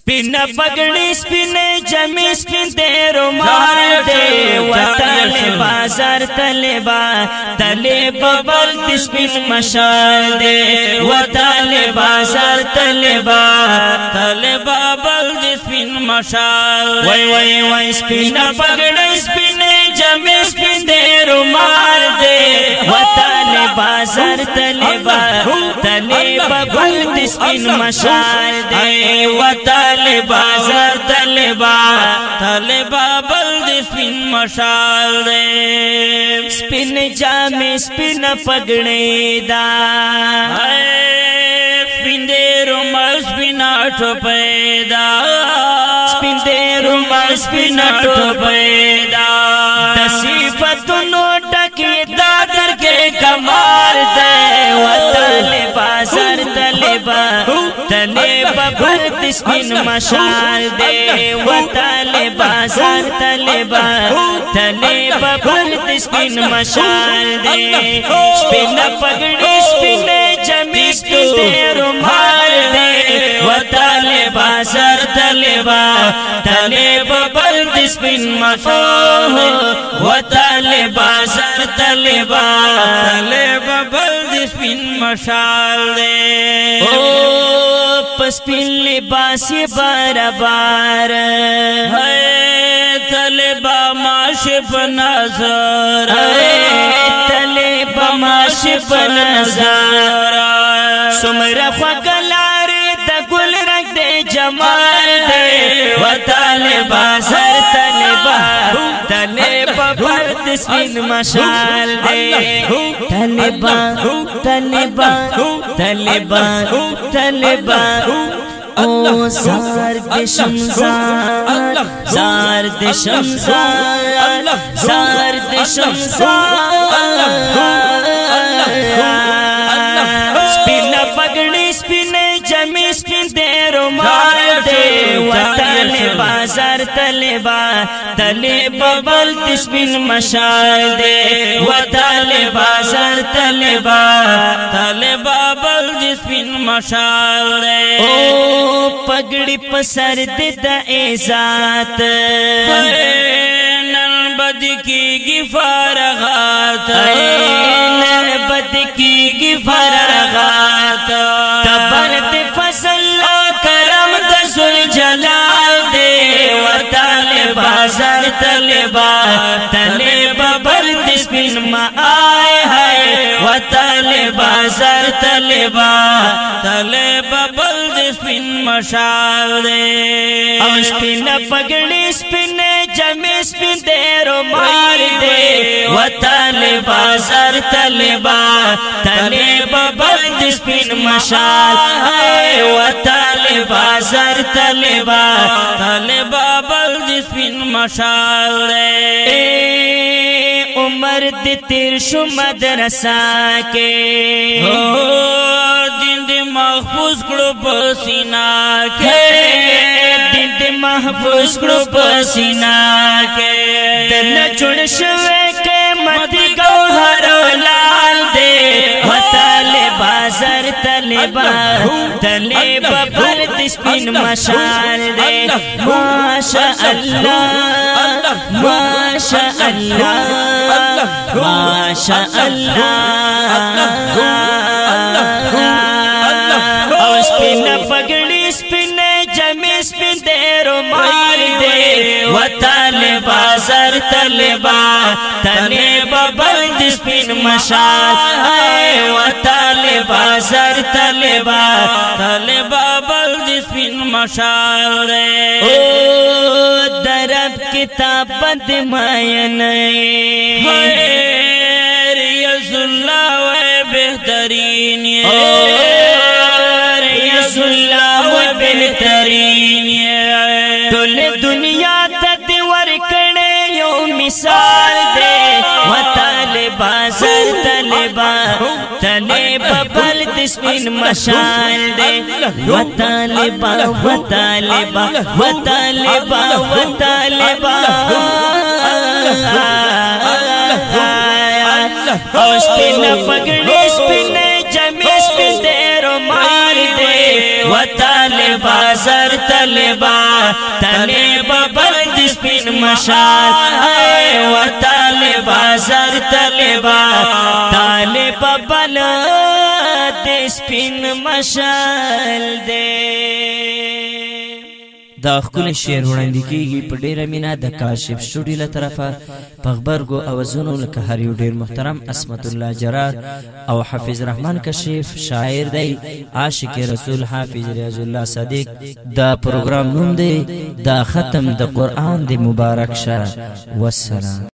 سپین پگڑی سپین جمی سپین دے رومال دے وطن بازار طلبا طلبا بلد سپین مشال دے وطن بازار طلبا طلبا بلد سپین مشال دے وی وی وی سپین پگڑی سپین جمی سپین دے رومال دے وطن بازار طلبا طلبا بلد سپین مشال دے وطن بازار طلبا طلبا بلد سپین مشال دے سپین جامع سپین پگڑی دا سپین دے رومال سپین ٹوپی دا سپین دے رومال سپین ٹوپی دا صفتونو ٹکی دادر کے کمال دے وطن بازار طلبا طلبا بلد سپین مشال دے وطن بازار طلبا طلبا بلد سپین مشال دے سپین پگڑی سپین جمی سپین دے رومال دے وطن بازار طلبا طلبا بلد سپین مشال وطن بازار طلبا طلبا بلد سپین مشال دے پسپین لباس برابر ہے طلبا ماشف نظر طلبا ماشف نظر سمرا فقلار دا گل رنگ دے جمال دے وطن بازار طلبا طلبا بلد سپین مشال دے طلبا طلبا طلبا طلبا او زار دشم زار زار دشم زار زار دشم زار سپین پگڑی سپین جمی سپین دے رومال دے وطن بازار طلبا طلبا بلد سپین مشال دے وطن بازار طلبا طلبا بلد سپین مشال دے او پگڑی پسر دے دا ایزات نن بد کی گی فارغات نن بد کی گی فارغات تبرد فضل کرم دزل جلال دے وطن بازار طلبا طلبا بلد سپین ما آئے ہے وطن بازار طلبا طلبا بلد سپین مشال دے او سپین پگڑی سپین جمی سپین دے رومال دے وطن بازار طلبا طلبا بلد سپین مشال ہے وطن بازار طلبا طلبا بلد سپین مشال دے عمر دی تیر شو مدرسہ کے دین دی محفوظ کرو پسینہ کے دین دی محفوظ کرو پسینہ کے دن چڑ شوے کے مدی گوہر لال دے وطن بازار طلبا طلبا بلد سپین مشال دے ماشاء اللہ ماشاء اللہ ماشاء اللہ او سپین پگڑی سپین جمی سپین دے رومال دے وطن بازار طلبا طلبا بلد سپین مشال ہے وطن بازار طلبا طلبا بلد سپین مشال دے او درب کتاب بند مائن ریاض اللہ و بہترین ریاض اللہ و بہترین تول دنیا تد ورکڑے یو مثال دے وطن بازار طلبا طلبا بلد سپین مشال دے وطلبا وطلبا وطلبا وطلبا او سپین پگڑی سپین جمی سپین دے رومال دے وطن بازار طلبا طالبا بند سپین مشال و طالبا زر طالبا طالبا بلد سپین مشال دے دا خپل شعر وړاندې کیږي په ډیره مینا د کاشف سټوډیو له طرفه په خبرګو اوازونو لکه هر یو ډیر محترم اسمت الله جرار او حافظ رحمان کشف شاعر دی عاشق رسول حافظ ریاض الله صادق دا پروګرام نوم دی دا ختم د قران دی مبارک شه والسلام.